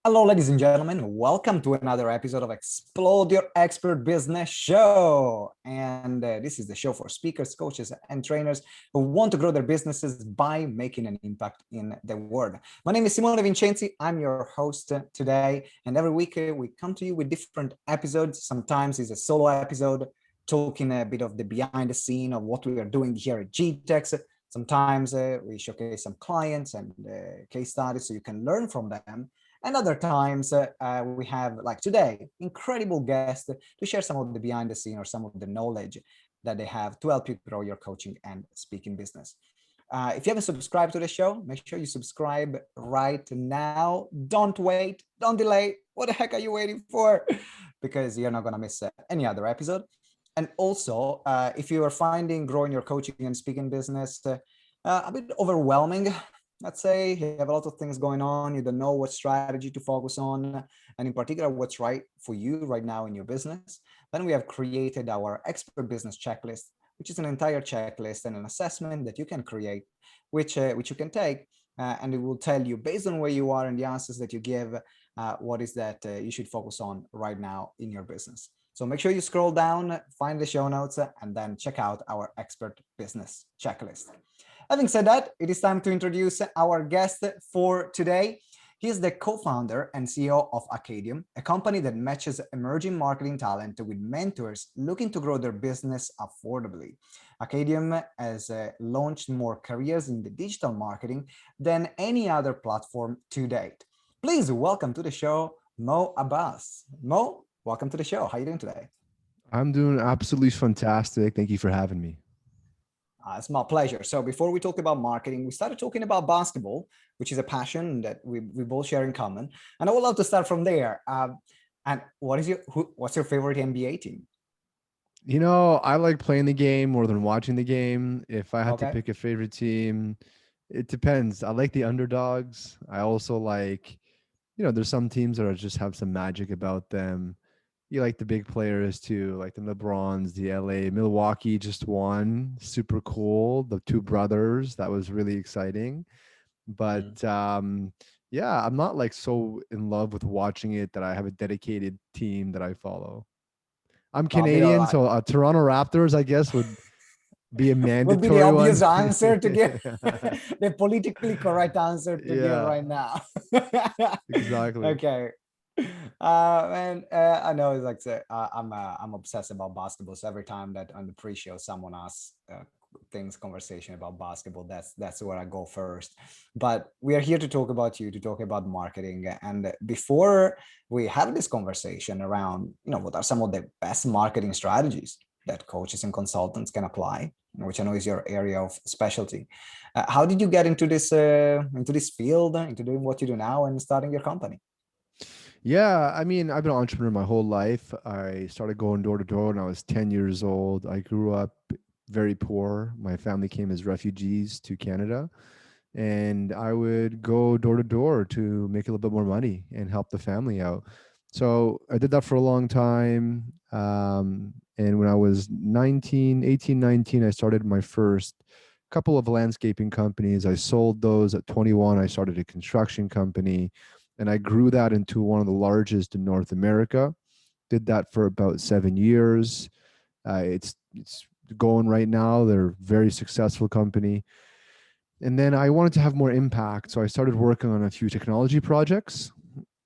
Hello, ladies and gentlemen. Welcome to another episode of Explode Your Expert Business Show. And this is the show for speakers, coaches, and trainers who want to grow their businesses by making an impact in the world. My name is Simone Vincenzi. I'm your host today. And every week we come to you with different episodes. Sometimes it's a solo episode, talking a bit of the behind the scene of what we are doing here at GTeX. Sometimes we showcase some clients and case studies so you can learn from them. And other times we have, like today, incredible guests to share some of the behind the scene or some of the knowledge that they have to help you grow your coaching and speaking business. If you haven't subscribed to the show, make sure you subscribe right now. Don't wait, don't delay. What the heck are you waiting for? Because you're not going to miss any other episode. And also, if you are finding growing your coaching and speaking business a bit overwhelming, let's say you have a lot of things going on, you don't know what strategy to focus on, and in particular, what's right for you right now in your business, then we have created our expert business checklist, which is an entire checklist and an assessment that you can create, which you can take, and it will tell you based on where you are and the answers that you give, what is that you should focus on right now in your business. So make sure you scroll down, find the show notes, and then check out our expert business checklist. Having said that, it is time to introduce our guest for today. He is the co-founder and CEO of Acadium, a company that matches emerging marketing talent with mentors looking to grow their business affordably. Acadium has launched more careers in the digital marketing than any other platform to date. Please welcome to the show, Moe Abbas. Mo, welcome to the show. How are you doing today? I'm doing absolutely fantastic. Thank you for having me. It's my pleasure. So before we talk about marketing, we started talking about basketball, which is a passion that we both share in common. And I would love to start from there. And what's your favorite NBA team? I like playing the game more than watching the game. If I had to Okay. pick a favorite team, it depends. I like the underdogs. I also like, there's some teams that just have some magic about them. You like the big players too, like the LeBrons, the LA, Milwaukee just won. Super cool. The two brothers, that was really exciting. Mm. But yeah, I'm not like so in love with watching it that I have a dedicated team that I follow. I'm So I'll be all Canadian, right. so Toronto Raptors, I guess, would be a Would be the mandatory obvious one. answer to give, the politically correct answer to give Yeah, right now. exactly. Okay. And I know it's like I'm obsessed about basketball. So every time that on the pre-show someone asks things conversation about basketball, that's where I go first. But we are here to talk about you, to talk about marketing. And before we have this conversation around, what are some of the best marketing strategies that coaches and consultants can apply, which I know is your area of specialty. How did you get into this field, into doing what you do now, and starting your company? Yeah, I mean, I've been an entrepreneur my whole life. I started going door to door when I was 10 years old. I grew up very poor. My family came as refugees to Canada, and I would go door to door to make a little bit more money and help the family out. So I did that for a long time. And when I was 19, 18, 19, I started my first couple of landscaping companies. I sold those at 21. I started a construction company and I grew that into one of the largest in North America. Did that for about 7 years. It's going right now. They're a very successful company. And then I wanted to have more impact, so I started working on a few technology projects.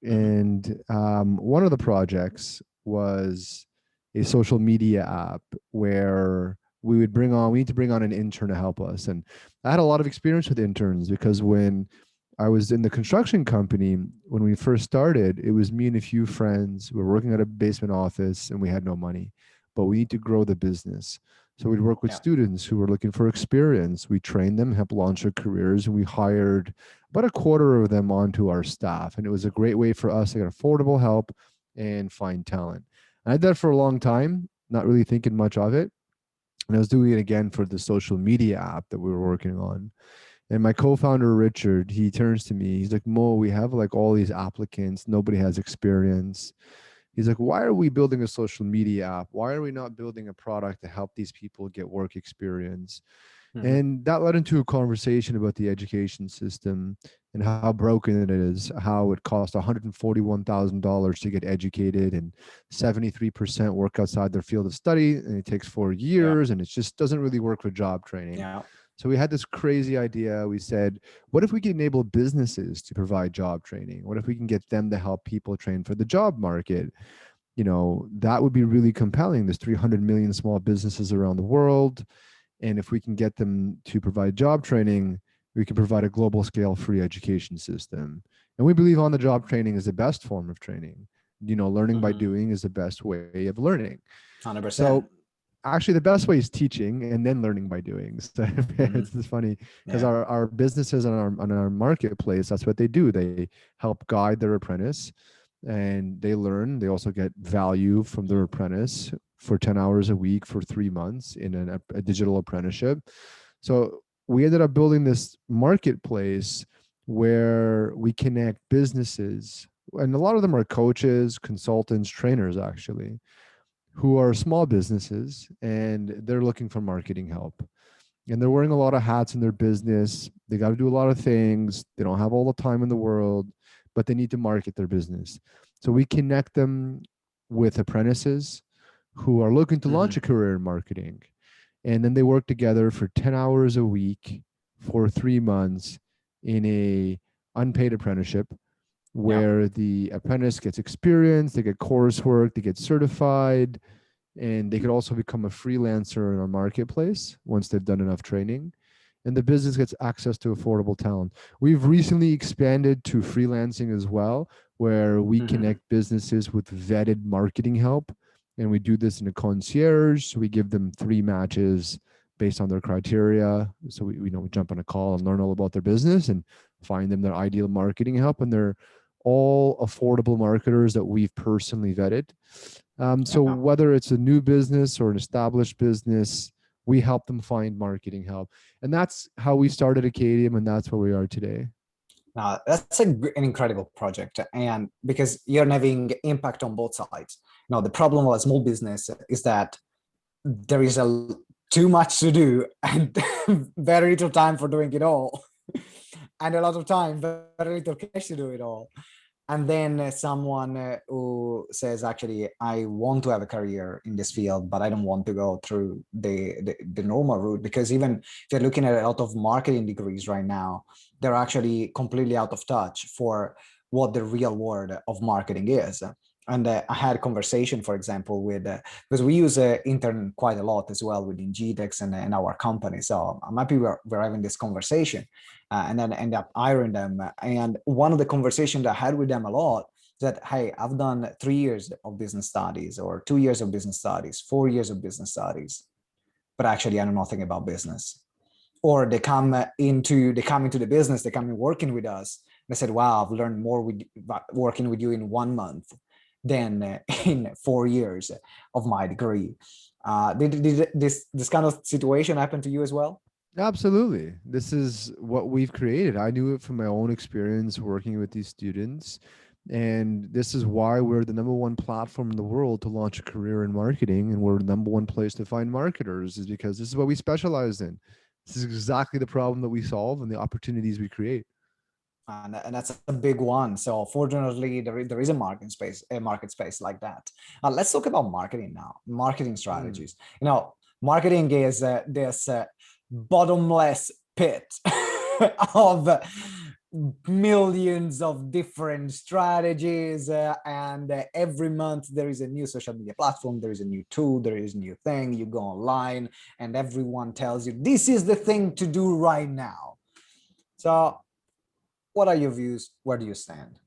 Mhm. And one of the projects was a social media app where we need to bring on an intern to help us. And I had a lot of experience with interns because when I was in the construction company, when we first started, it was me and a few friends. We were working at a basement office and we had no money, but we need to grow the business. So we'd work with Yeah. students who were looking for experience. We trained them, helped launch their careers, and we hired about a quarter of them onto our staff. And it was a great way for us to get affordable help and find talent. And I did that for a long time, not really thinking much of it. And I was doing it again for the social media app that we were working on. And my co-founder, Richard, he turns to me. He's like, Mo, we have like all these applicants. Nobody has experience. He's like, why are we building a social media app? Why are we not building a product to help these people get work experience? Mhm. And that led into a conversation about the education system and how broken it is, how it costs $141,000 to get educated, and 73% work outside their field of study, and it takes 4 Yeah. years, and it just doesn't really work for job training. Yeah. So we had this crazy idea. We said, what if we can enable businesses to provide job training? What if we can get them to help people train for the job market? You know, that would be really compelling. There's 300 million small businesses around the world. And if we can get them to provide job training, we can provide a global scale free education system. And we believe on the job training is the best form of training. You know, learning by doing is the best way of learning. 100%. So actually the best way is teaching and then learning by doing. So it's just funny because our businesses on our marketplace, that's what they do. They help guide their apprentice and they learn. They also get value from their apprentice for 10 hours a week for 3 months in a digital apprenticeship. So we ended up building this marketplace where we connect businesses, and a lot of them are coaches, consultants, trainers actually, who are small businesses and they're looking for marketing help. And they're wearing a lot of hats in their business. They got to do a lot of things. They don't have all the time in the world, but they need to market their business. So we connect them with apprentices who are looking to launch a career in marketing. And then they work together for 10 hours a week for 3 months in a unpaid apprenticeship where the apprentice gets experience, they get coursework, they get certified, and they could also become a freelancer in our marketplace once they've done enough training. And the business gets access to affordable talent. We've recently expanded to freelancing as well, where we connect businesses with vetted marketing help. And we do this in a concierge. So we give them 3 matches based on their criteria. So we jump on a call and learn all about their business and find them their ideal marketing help. And they're all affordable marketers that we've personally vetted. So whether it's a new business or an established business, we help them find marketing help. And that's how we started Acadium, and that's where we are today. That's an incredible project, and because you're having impact on both sides. Now, the problem with a small business is that there is too much to do and very little time for doing it all, and a lot of time, very little cash to do it all. And then someone who says, actually, I want to have a career in this field, but I don't want to go through the normal route, because even if you're looking at a lot of marketing degrees right now, they're actually completely out of touch for what the real world of marketing is. And I had a conversation, for example, with, because we use intern quite a lot as well within GTeX and our company. So I'm happy we're having this conversation and then end up hiring them. And one of the conversations I had with them a lot is that, hey, I've done 3 years of business studies or 2 years of business studies, 4 years of business studies, but actually I know nothing about business. Or they come into the business, they come in working with us. And they said, wow, I've learned more working with you in 1 month than in 4 years of my degree. Did this kind of situation happen to you as well? Absolutely. This is what we've created. I knew it from my own experience working with these students. And this is why we're the #1 platform in the world to launch a career in marketing. And we're the #1 place to find marketers, is because this is what we specialize in. This is exactly the problem that we solve and the opportunities we create. And that's a big one. So fortunately, there is a market space like that. Let's talk about marketing now. Marketing strategies. Marketing is this bottomless pit of millions of different strategies, and every month there is a new social media platform, there is a new tool, there is a new thing. You go online and everyone tells you this is the thing to do right now. So what are your views? Where do you stand?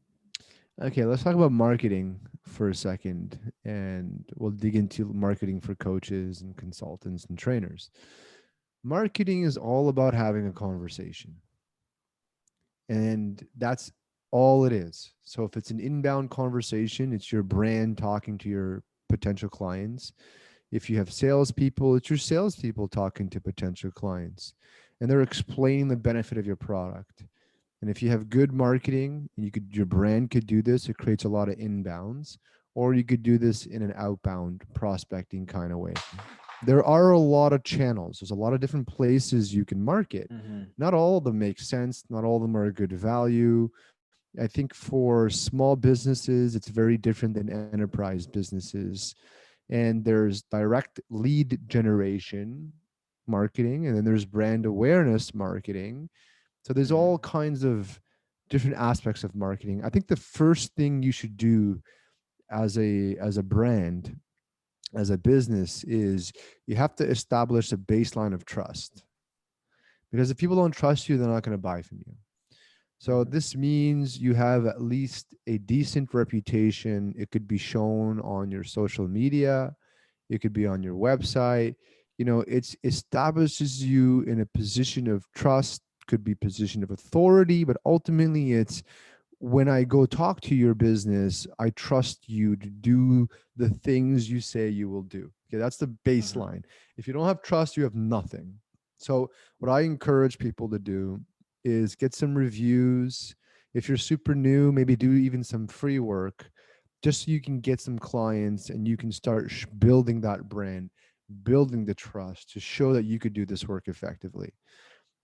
Okay, let's talk about marketing for a second, and we'll dig into marketing for coaches and consultants and trainers. Marketing is all about having a conversation, and that's all it is. So if it's an inbound conversation, it's your brand talking to your potential clients. If you have salespeople, it's your salespeople talking to potential clients, and they're explaining the benefit of your product. And if you have good marketing, your brand could do this. It creates a lot of inbounds, or you could do this in an outbound prospecting kind of way. there are a lot of channels. There's a lot of different places you can market. Mhm. Not all of them make sense. Not all of them are a good value. I think for small businesses, it's very different than enterprise businesses. And there's direct lead generation marketing, and then there's brand awareness marketing. So there's all Mhm. kinds of different aspects of marketing. I think the first thing you should do as a brand, as a business, is you have to establish a baseline of trust. Because if people don't trust you, they're not going to buy from you. So Mhm. this means you have at least a decent reputation. It could be shown on your social media, it could be on your website. It establishes you in a position of trust, could be position of authority, but ultimately it's, when I go talk to your business, I trust you to do the things you say you will do. Okay, that's the Mhm. baseline. If you don't have trust, you have nothing. So, what I encourage people to do is get some reviews. If you're super new, maybe do even some free work just so you can get some clients and you can start building that brand, building the trust to show that you could do this work effectively.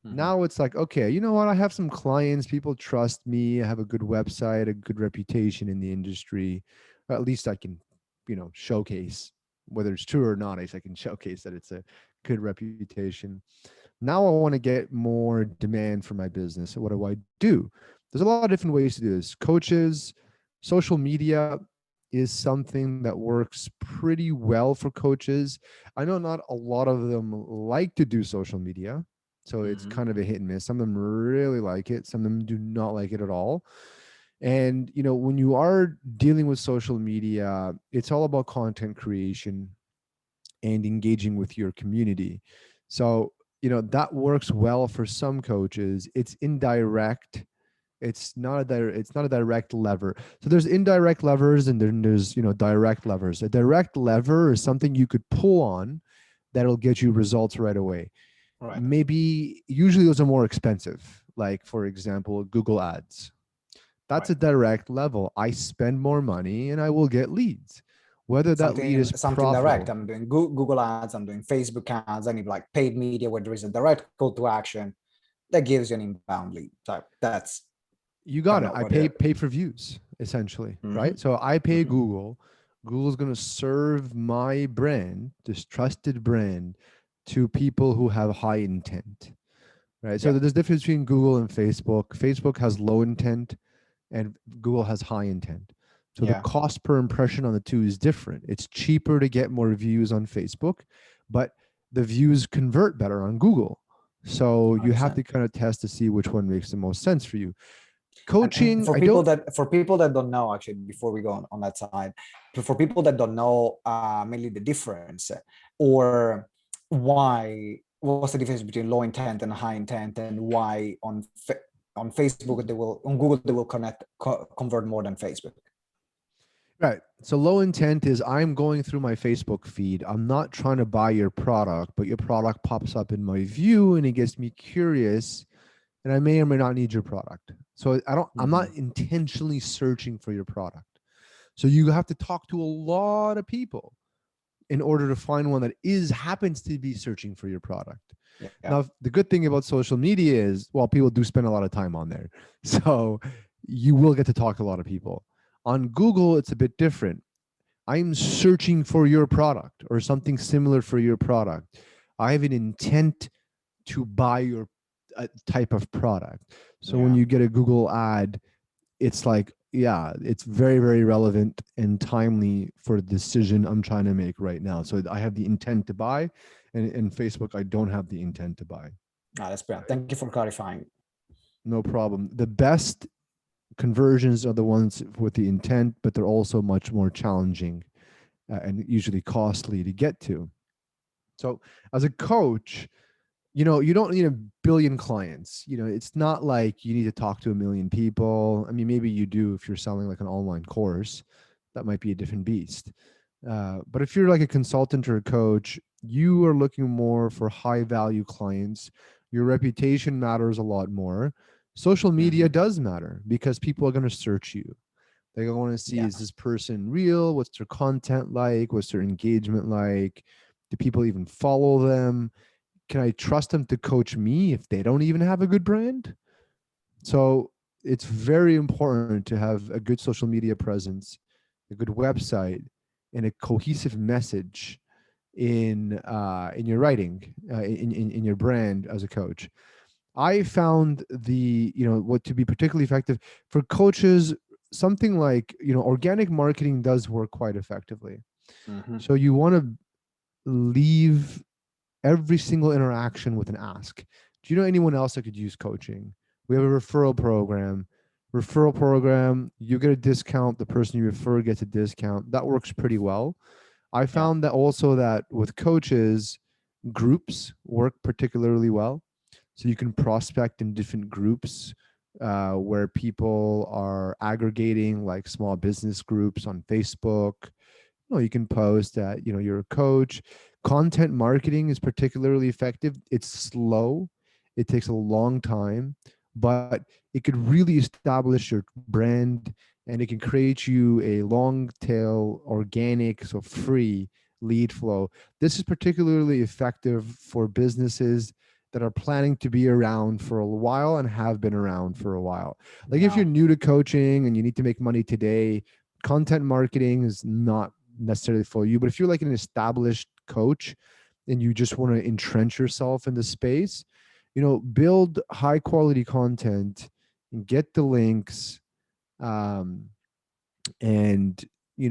Mhm. Now it's like, okay, you know what? I have some clients, people trust me, I have a good website, a good reputation in the industry. Or at least I can, showcase, whether it's true or not, I can showcase that it's a good reputation. Now I want to get more demand for my business. So what do I do? There's a lot of different ways to do this. Coaches, social media is something that works pretty well for coaches. I know not a lot of them like to do social media. So it's Mhm. kind of a hit and miss. Some of them really like it, some of them do not like it at all. And when you are dealing with social media, it's all about content creation and engaging with your community. So, that works well for some coaches. It's indirect. It's not a direct lever. So there's indirect levers and then there's, direct levers. A direct lever is something you could pull on that'll get you results right away. Right. Maybe usually those are more expensive. Like for example, Google Ads. That's Right. a direct level. I spend more money and I will get leads. Whether that lead is Something direct. profitable. I'm doing Google ads. I'm doing Facebook ads. I need like paid media where there is a direct call to action that gives you an inbound lead. So that's You kind got it. of I what it is. pay per views essentially, right? Mhm. So I pay Mhm. Google. Google's going to serve my brand, this trusted brand, to people who have high intent, right? So Yeah. there's a difference between Google and Facebook. Facebook has low intent and Google has high intent. So the Yeah. cost per impression on the two is different. It's cheaper to get more views on Facebook, but the views convert better on Google. So I you have understand. to kind of test to see which one makes the most sense for you. And Coaching, for I people don't. that don't know, actually, before we go on that side, for people that don't know mainly the difference or what's the difference between low intent and high intent, and why on Facebook they will on Google they will convert more than Facebook. Right. So low intent is I'm going through my Facebook feed. I'm not trying to buy your product, but your product pops up in my view and it gets me curious and I may or may not need your product. So I'm not Mhm. intentionally searching for your product. So you have to talk to a lot of people in order to find one that happens to be searching for your product. Yeah. Now, the good thing about social media is, well, people do spend a lot of time on there. So you will get to talk to a lot of people. On Google, it's a bit different. I'm searching for your product or something similar for your product. I have an intent to buy your type of product. So when Yeah. you get a Google ad, it's like, yeah, it's very, very relevant and timely for the decision I'm trying to make right now. So I have the intent to buy, and in Facebook, I don't have the intent to buy. That's brilliant. Thank you for clarifying. No problem. The best conversions are the ones with the intent, but they're also much more challenging and usually costly to get to. So as a coach, you don't need a billion clients. It's not like you need to talk to a million people. I mean, maybe you do if you're selling like an online course. That might be a different beast. But if you're like a consultant or a coach, you are looking more for high value clients. Your reputation matters a lot more. Social media Mhm. does matter because people are going to search you. They want to see, Yeah. is this person real? What's their content like? What's their engagement like? Do people even follow them? Can I trust them to coach me if they don't even have a good brand? So it's very important to have a good social media presence, a good website, and a cohesive message in your writing, in your brand as a coach. I found what to be particularly effective for coaches. Something like organic marketing does work quite effectively. Mhm. So you want to leave every single interaction with an ask. Do you know anyone else that could use coaching? We have a referral program. Referral program, you get a discount. The person you refer gets a discount. That works pretty well. I Yeah. found that also that with coaches, groups work particularly well. So you can prospect in different groups where people are aggregating, like small business groups on Facebook. You can post that you're a coach. Content marketing is particularly effective. It's slow. It takes a long time, but it could really establish your brand, and it can create you a long tail, organic, so free lead flow. This is particularly effective for businesses that are planning to be around for a while and have been around for a while. Like if Yeah. you're new to coaching and you need to make money today, content marketing is not necessarily for you. But if you're like an established coach and you just want to entrench yourself in the space, build high quality content and get the links. Um, and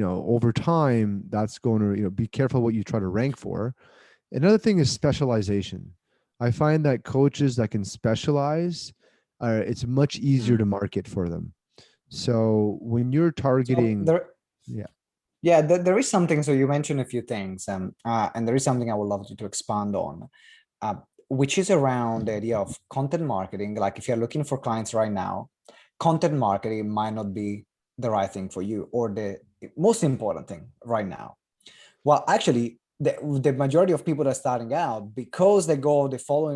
over time, that's going to be careful what you try to rank for. Another thing is specialization. I find that coaches that can specialize, it's much easier Mm. to market for them. So when you're So targeting, there, yeah. yeah, there is something. So you mentioned a few things, and there is something I would love you to expand on, uh, which is around the idea of content marketing. Like if you're looking for clients right now, content marketing might not be the right thing for you or the most important thing right now. Well, actually, the majority of people that are starting out, because they follow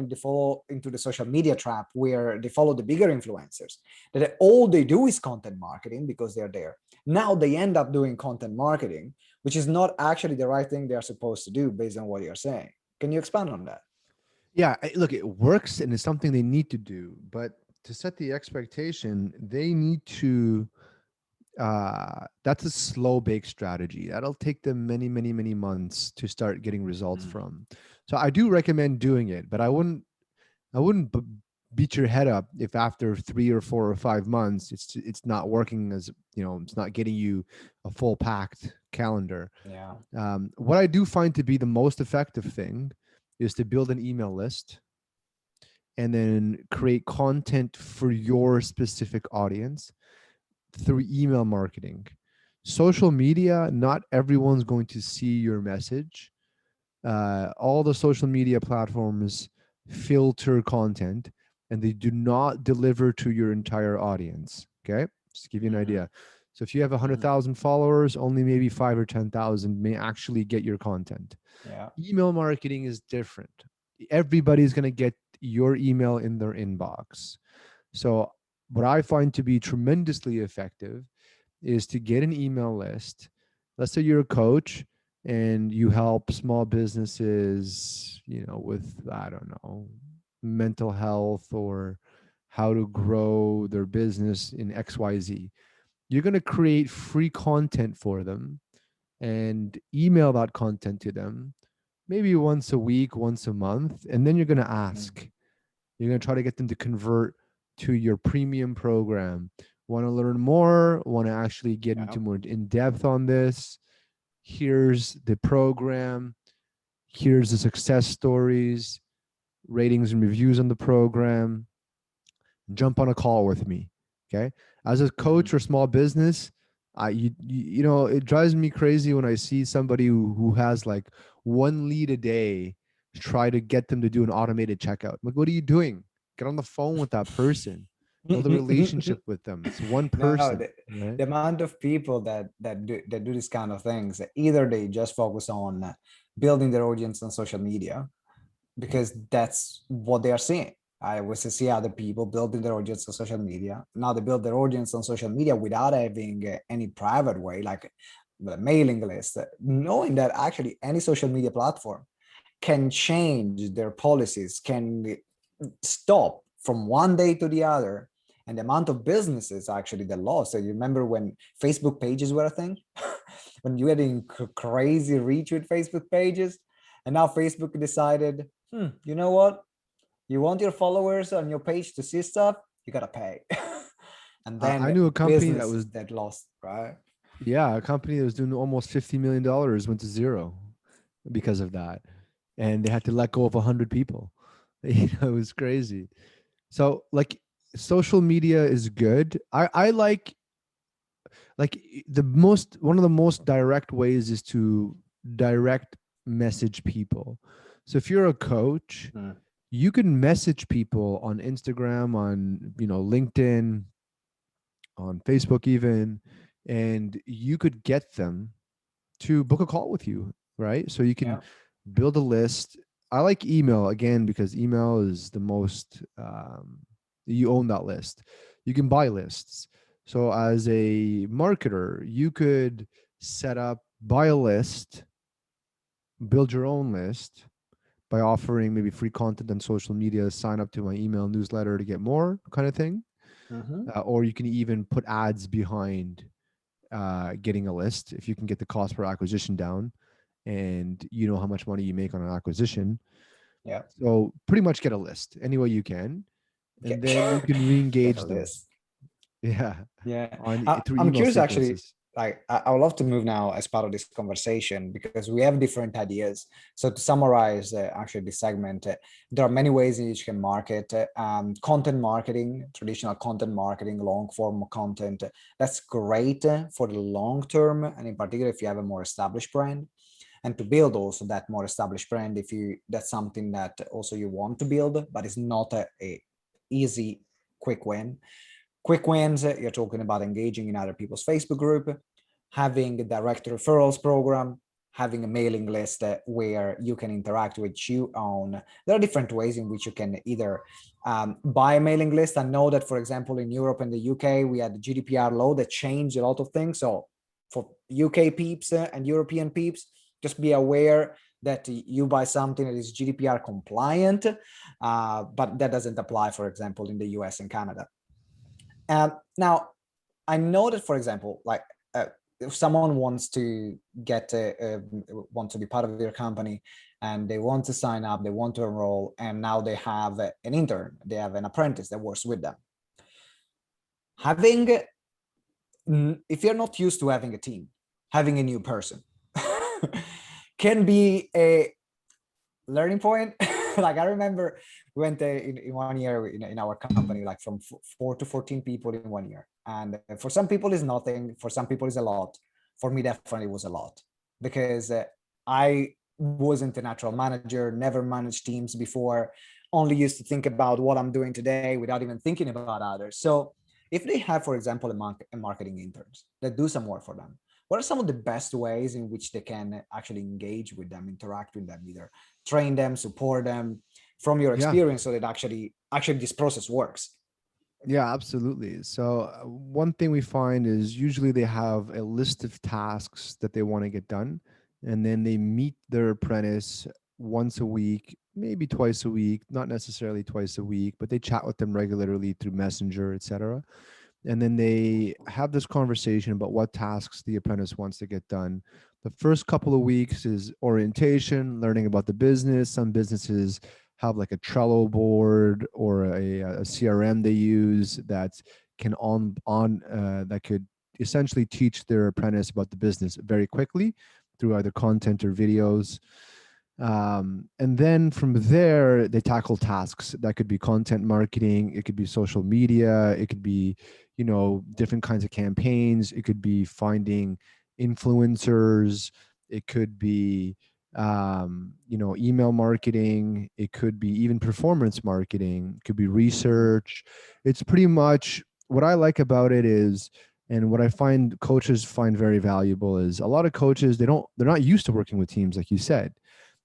into the social media trap where they follow the bigger influencers, that all they do is content marketing because they're there. Now they end up doing content marketing, which is not actually the right thing they're supposed to do based on what you're saying. Can you expand on that? Yeah, look, it works and it's something they need to do, but to set the expectation, they need to that's a slow bake strategy. That'll take them many, many, many months to start getting results Mm. from. So I do recommend doing it, but I wouldn't beat your head up if after 3 or 4 or 5 months it's not working, as it's not getting you a full packed calendar. Yeah. What I do find to be the most effective thing is to build an email list and then create content for your specific audience through email marketing. Social media, not everyone's going to see your message. All the social media platforms filter content and they do not deliver to your entire audience. Okay. Just to give you an Mm-hmm. idea. So if you have Mm-hmm. 100,000 followers, only maybe 5 or 10,000 may actually get your content. Yeah. Email marketing is different. Everybody's going to get your email in their inbox. So, what I find to be tremendously effective is to get an email list. Let's say you're a coach and you help small businesses, with, I don't know, mental health or how to grow their business in XYZ. You're going to create free content for them and email that content to them maybe once a week, once a month, and then you're going to Mm-hmm. ask. You're going to try to get them to convert to your premium program. Want to learn more? Want to actually get Yeah. into more in depth on this? Here's the program. Here's the success stories, ratings and reviews on the program. Jump on a call with me. Okay. As a Mm-hmm. coach or small business, it drives me crazy when I see somebody who has like one lead a day, try to get them to do an automated checkout. I'm like, what are you doing? Get on the phone with that person, build a relationship with them. It's one No, person, right? the amount of people that do this kind of things, either they just focus on building their audience on social media because that's what they are seeing. I was to see other people building their audience on social media. Now they build their audience on social media without having any private way, like the mailing list, knowing that actually any social media platform can change their policies, can stop from one day to the other, and the amount of businesses actually that lost. So you remember when Facebook pages were a thing, when you had crazy reach with Facebook pages, and now Facebook decided, you know what? You want your followers on your page to see stuff, you gotta pay. And I then knew a company that was, businesses that lost, right? yeah, a company that was doing almost $50 million went to zero because of that. And they had to let go of 100 people. It was crazy. So like social media is good. I like one of the most direct ways is to direct message people. So if you're a coach, you can message people on Instagram, on LinkedIn, on Facebook even, and you could get them to book a call with you, right? So you can Yeah. build a list. I like email again because email is the most, you own that list. You can buy lists. So as a marketer, you could buy a list, build your own list by offering maybe free content on social media, sign up to my email newsletter to get more kind of thing. Or you can even put ads behind getting a list if you can get the cost per acquisition down and you know how much money you make on an acquisition. Yeah. So pretty much get a list any way you can, and then you can Get a re-engage them. list. Yeah, Yeah. through I'm email curious actually, sequences. like I would love to move now as part of this conversation because we have different ideas. So to summarize actually this segment, there are many ways in which you can market. Content marketing, traditional content marketing, long form content, that's great for the long term. And in particular, if you have a more established brand. And to build also that more established brand, if you that's something that also you want to build, but it's not a easy, quick win. Quick wins, you're talking about engaging in other people's Facebook group, having a direct referrals program, having a mailing list where you can interact with you own. There are different ways in which you can either buy a mailing list. I know that, for example, in Europe and the UK, we had the GDPR law that changed a lot of things. So for UK peeps and European peeps, just be aware that you buy something that is GDPR compliant, but that doesn't apply, for example, in the US and Canada. Now, I know that, for example, like if someone wants to want to be part of your company and they want to sign up, they want to enroll, and now they have an intern, they have an apprentice that works with them. If you're not used to having a team, having a new person can be a learning point. Like I remember we went in 1 year in our company, like from 4 to 14 people in 1 year. And for some people is nothing, for some people is a lot. For me, definitely was a lot because I wasn't a natural manager, never managed teams before, only used to think about what I'm doing today without even thinking about others. So if they have, for example, a marketing interns that do some work for them, what are some of the best ways in which they can actually engage with them, interact with them, either train them, support them from your Yeah. experience so that actually this process works? Yeah, absolutely. So one thing we find is usually they have a list of tasks that they want to get done, and then they meet their apprentice once a week, maybe twice a week, not necessarily twice a week, but they chat with them regularly through Messenger, etc. And then they have this conversation about what tasks the apprentice wants to get done. The first couple of weeks is orientation, learning about the business. Some businesses have like a Trello board or a CRM they use that can that could essentially teach their apprentice about the business very quickly through either content or videos. And then from there, they tackle tasks that could be content marketing, it could be social media, it could be, different kinds of campaigns, it could be finding influencers, it could be, email marketing, it could be even performance marketing, it could be research. It's pretty much what I like about it is, and what I find coaches find very valuable is a lot of coaches, they're not used to working with teams, like you said.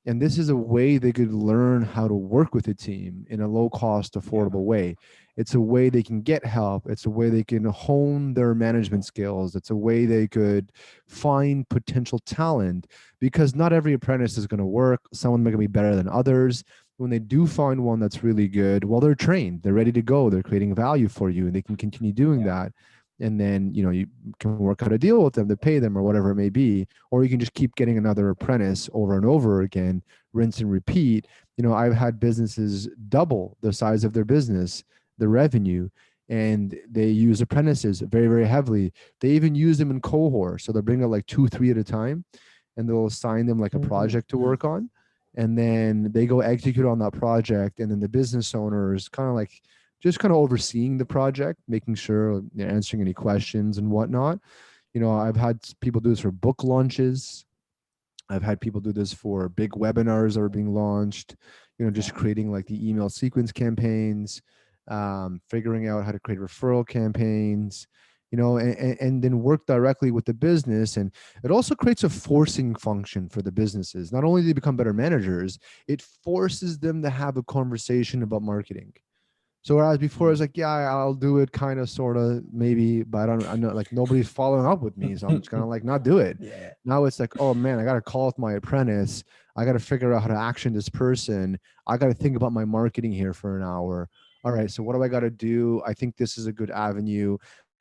And this is a way they could learn how to work with a team in a low cost, Yeah. affordable way. It's a way they can get help. It's a way they can hone their management skills. It's a way they could find potential talent, because not every apprentice is going to work. Someone may be better than others. When they do find one that's really good, well, they're trained, they're ready to go, they're creating value for you, and they can continue doing Yeah. that. And then, you can work out a deal with them to pay them or whatever it may be, or you can just keep getting another apprentice over and over again, rinse and repeat. I've had businesses double the size of their business, the revenue, and they use apprentices very, very heavily. They even use them in cohorts. So they'll bring out like 2, 3 at a time, and they'll assign them like a Mhm. project to work on. And then they go execute on that project. And then the business owner is kind of like just kind of overseeing the project, making sure they're answering any questions and whatnot. I've had people do this for book launches. I've had people do this for big webinars that are being launched, Yeah. just creating like the email sequence campaigns, figuring out how to create referral campaigns, and then work directly with the business. And it also creates a forcing function for the businesses. Not only do they become better managers, it forces them to have a conversation about marketing. So whereas before it's Mm. like, yeah, I'll do it kind of, sort of, maybe, but I know like nobody's following up with me. So I'm just gonna like not do it. Yeah. Now it's like, oh man, I gotta call with my apprentice. I gotta figure out how to action this person. I gotta think about my marketing here for an hour. All right, so what do I gotta do? I think this is a good avenue.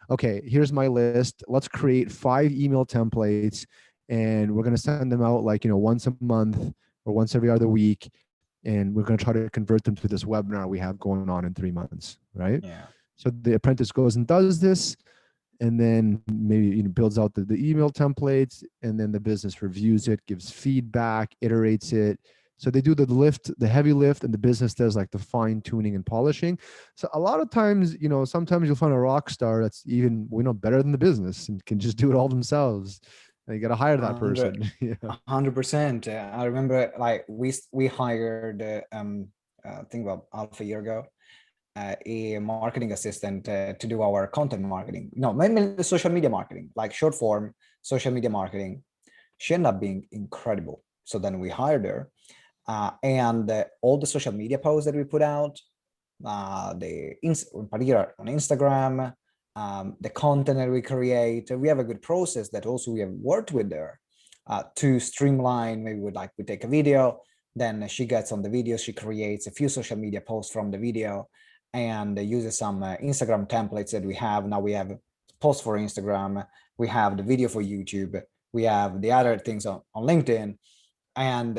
Okay, here's my list. Let's create 5 email templates, and we're gonna send them out like, once a month or once every other week, and we're going to try to convert them to this webinar we have going on in 3 months, right? Yeah. So the apprentice goes and does this, and then maybe builds out the email templates, and then the business reviews it, gives feedback, iterates it. So they do the heavy lift, and the business does like the fine tuning and polishing. So a lot of times, sometimes you'll find a rock star that's even, better than the business and can just do it all themselves. And you got to hire that 100. person. Yeah. 100%. I remember like we hired I think about half a year ago a marketing assistant to do our content marketing. No, mainly the social media marketing, like short form social media marketing. She ended up being incredible. So then we hired her, and all the social media posts that we put out, in particular on Instagram, the content that we create, we have a good process that also we have worked with her to streamline. Maybe we take a video, then she gets on the video, she creates a few social media posts from the video, and uses some Instagram templates that we have. Now we have posts for Instagram, we have the video for YouTube, we have the other things on LinkedIn and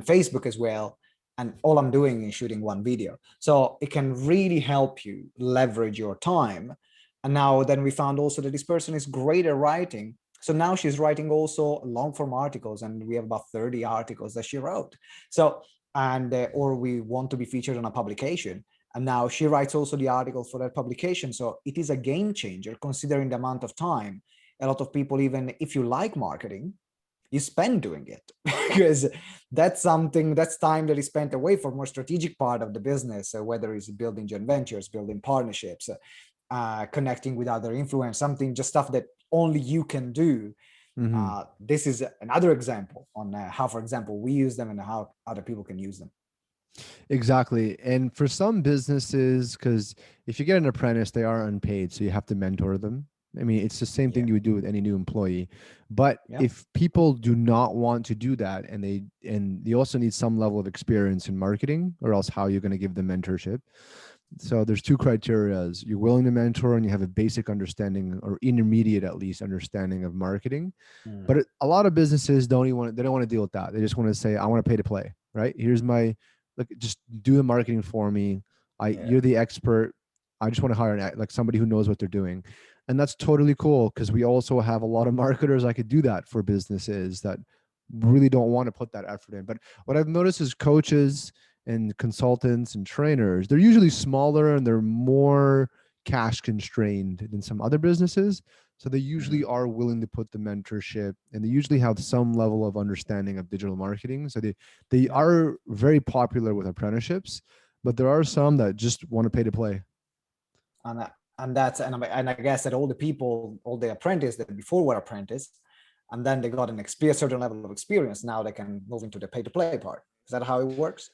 Facebook as well. And all I'm doing is shooting one video. So it can really help you leverage your time. And now then we found also that this person is great at writing. So now she's writing also long form articles, and we have about 30 articles that she wrote. So, and or we want to be featured on a publication. And now she writes also the article for that publication. So it is a game changer considering the amount of time. A lot of people, even if you like marketing, you spend doing it because that's time that is spent away for more strategic part of the business, whether it's building joint ventures, building partnerships, connecting with other influencers, something just stuff that only you can do. Mm-hmm. This is another example on how, for example, we use them and how other people can use them. Exactly. And for some businesses, because if you get an apprentice, they are unpaid, so you have to mentor them. I mean, it's the same Yeah. thing you would do with any new employee. But Yeah. if people do not want to do that, and they also need some level of experience in marketing, or else how are you going to give them mentorship? So there's two criterias. You're willing to mentor and you have a basic understanding, or intermediate at least understanding, of marketing. Mm. But a lot of businesses they don't want to deal with that. They just want to say, I want to pay to play, right? Here's my, like, just do the marketing for me. Yeah. You're the expert. I just want to hire like somebody who knows what they're doing. And that's totally cool, because we also have a lot of marketers I could do that for, businesses that really don't want to put that effort in. But what I've noticed is coaches and consultants and trainers, they're usually smaller and they're more cash constrained than some other businesses. So they usually Mm. are willing to put the mentorship, and they usually have some level of understanding of digital marketing. So they Yeah. are very popular with apprenticeships, but there are some that just want to pay to play. And and I guess that all the people, all the apprentices that before were apprentice, and then they got a certain level of experience. Now they can move into the pay-to-play part. Is that how it works?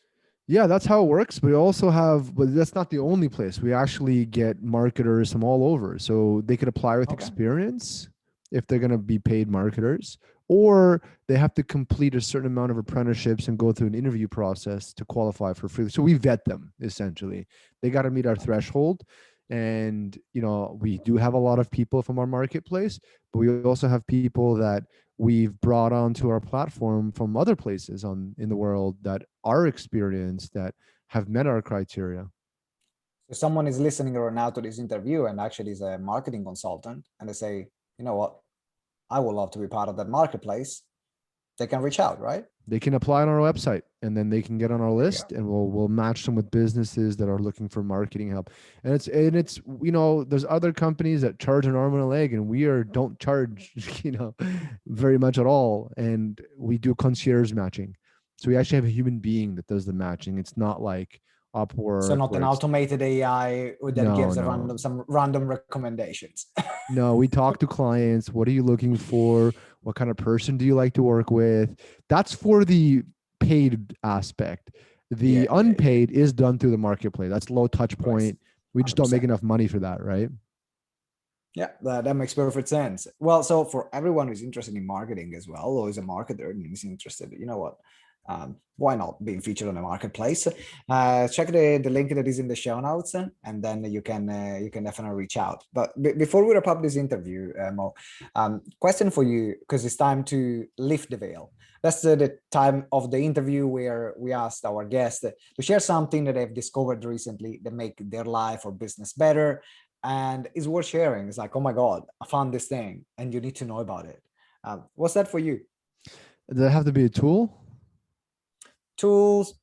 Yeah, that's how it works. But we also have, but that's not the only place. We actually get marketers from all over. So they could apply with experience if they're going to be paid marketers, or they have to complete a certain amount of apprenticeships and go through an interview process to qualify for free. So we vet them essentially. They got to meet our threshold. And, we do have a lot of people from our marketplace, but we also have people that we've brought onto our platform from other places in the world that are experienced, that have met our criteria. So someone is listening right now to this interview and actually is a marketing consultant, and they say, you know what, I would love to be part of that marketplace. They can reach out, right? They can apply on our website, and then they can get on our list, and we'll match them with businesses that are looking for marketing help. And it's there's other companies that charge an arm and a leg, and we don't charge very much at all. And we do concierge matching, so we actually have a human being that does the matching. It's not like Upwork. So not an automated AI that gives some random recommendations. No, we talk to clients. What are you looking for? What kind of person do you like to work with? That's for the paid aspect. The unpaid is done through the marketplace. That's low touch point. We just 100%. Don't make enough money for that, right? Yeah, that makes perfect sense. Well, so for everyone who's interested in marketing as well, or is a marketer and is interested, you know what? Why not being featured on the marketplace? Check the link that is in the show notes, and then you can definitely reach out. But before we wrap up this interview, Mo, question for you, because it's time to lift the veil. That's the time of the interview where we asked our guests to share something that they've discovered recently that make their life or business better, and is worth sharing. It's like, oh my God, I found this thing, and you need to know about it. What's that for you? Does it have to be a tool? Tools,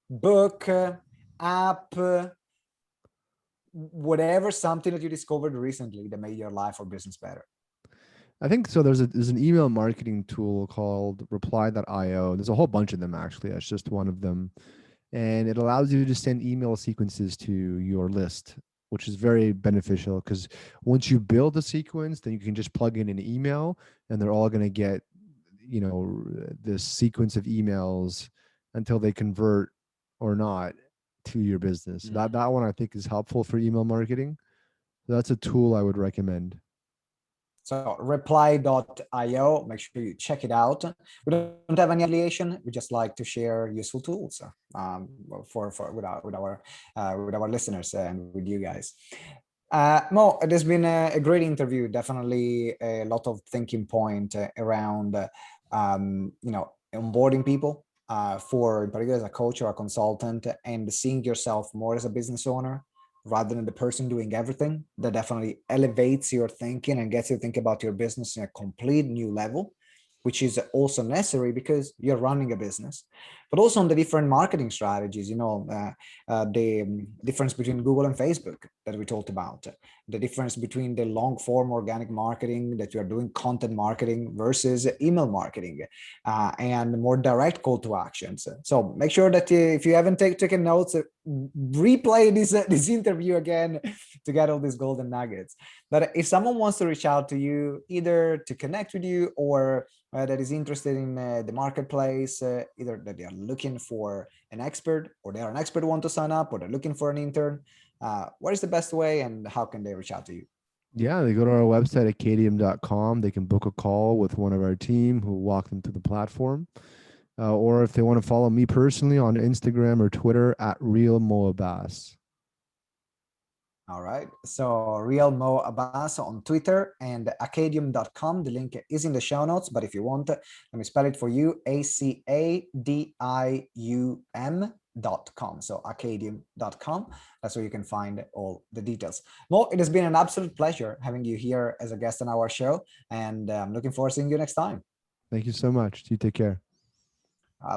book, app, whatever, something that you discovered recently that made your life or business better. I think so. There's an email marketing tool called reply.io. There's a whole bunch of them, actually. That's just one of them. And it allows you to send email sequences to your list, which is very beneficial, because once you build a sequence, then you can just plug in an email and they're all going to get, this sequence of emails until they convert or not to your business. Mm-hmm. That one I think is helpful for email marketing. So that's a tool I would recommend. So reply.io, make sure you check it out. We don't have any affiliation. We just like to share useful tools with our listeners and with you guys. Mo, it has been a great interview. Definitely a lot of thinking point around onboarding people. For in particular as a coach or a consultant, and seeing yourself more as a business owner rather than the person doing everything. That definitely elevates your thinking and gets you to think about your business in a complete new level, which is also necessary because you're running a business. But also on the different marketing strategies, the difference between Google and Facebook that we talked about, the difference between the long form organic marketing that you're doing, content marketing versus email marketing, and more direct call to actions. So make sure that if you haven't taken notes, replay this interview again to get all these golden nuggets. But if someone wants to reach out to you, either to connect with you or that is interested in the marketplace, either that they are looking for an expert, or they are an expert who want to sign up, or they're looking for an intern, what is the best way and how can they reach out to you? Yeah, they go to our website, Acadium.com. They can book a call with one of our team who will walk them through the platform. Or if they want to follow me personally on Instagram or Twitter at Real Moe Abbas. All right. So Real Moe Abbas on Twitter, and Acadium.com. The link is in the show notes, but if you want, let me spell it for you. ACADIUM.com. So Acadium.com. That's where you can find all the details. Mo, it has been an absolute pleasure having you here as a guest on our show, and I'm looking forward to seeing you next time. Thank you so much. You take care.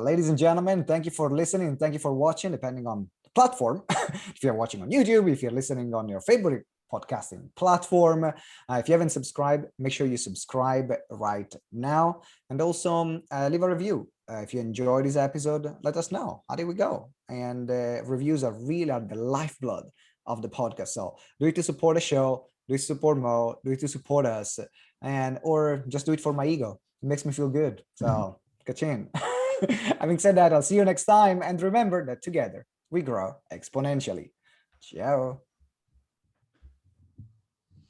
Ladies and gentlemen, thank you for listening. Thank you for watching, depending on the platform. If you're watching on YouTube, if you're listening on your favorite podcasting platform, if you haven't subscribed, make sure you subscribe right now. And also leave a review. If you enjoyed this episode, let us know. How did we go? And reviews are really the lifeblood of the podcast. So do it to support the show, do it to support Mo, do it to support us, or just do it for my ego. It makes me feel good. So, ka-chin. Having said that, I'll see you next time. And remember that together we grow exponentially. Ciao.